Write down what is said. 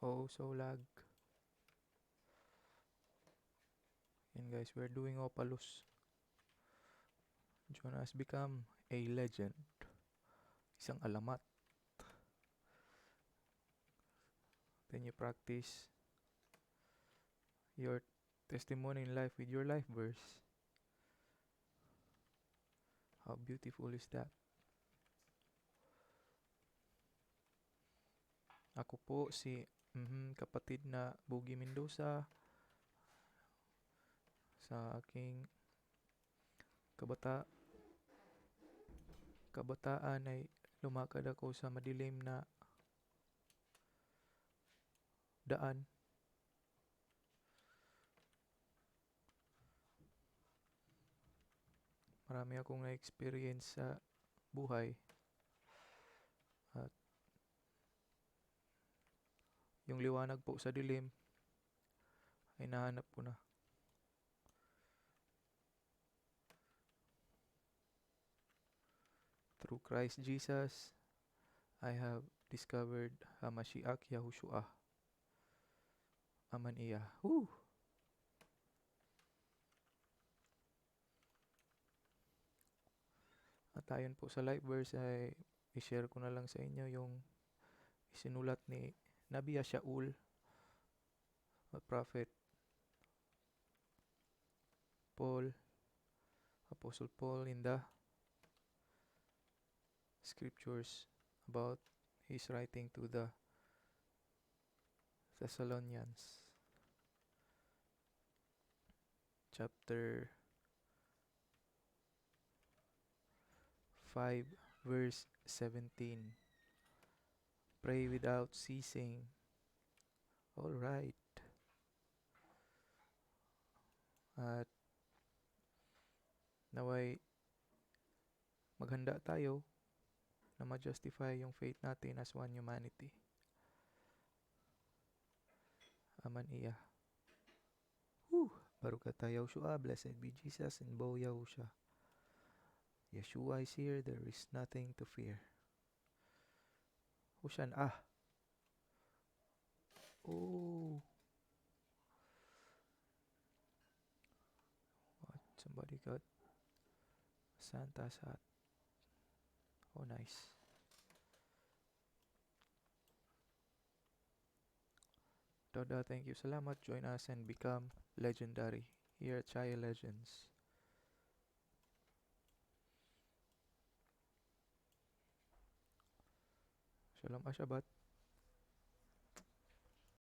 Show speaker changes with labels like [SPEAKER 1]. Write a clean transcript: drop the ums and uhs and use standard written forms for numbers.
[SPEAKER 1] Oh, so lag. Yan guys, we're doing Opalus. Jonah has become a legend. Isang alamat. Then you practice your testimony in life with your life verse. How beautiful is that? Ako po si kapatid na Boogie Mendoza. Sa aking kabataan ay lumakad ako sa madilim na daan. Marami akong na-experience sa buhay. At yung liwanag po sa dilim ay nahanap ko na. Through Christ Jesus, I have discovered Hamashiach Yahushua. Aman iya. Woo! At ayon po sa life verse ay i-share ko na lang sa inyo yung isinulat ni Nabi Shaul, Prophet Paul, Apostle Paul in the scriptures about his writing to the Thessalonians. Chapter 5 verse 17. Pray without ceasing. All right. At naway maghanda tayo na ma-justify yung faith natin as one humanity. Aman iya. Whew! Baruch Yahushua, blessed be Jesus and Bo Yahusha. Yeshua is here, there is nothing to fear. Hushan Oh. What? Somebody got Santa's hat. Oh, nice. Toda, thank you. Salamat. Join us and become legendary here at Chaya Legends. Shalom Ashabat.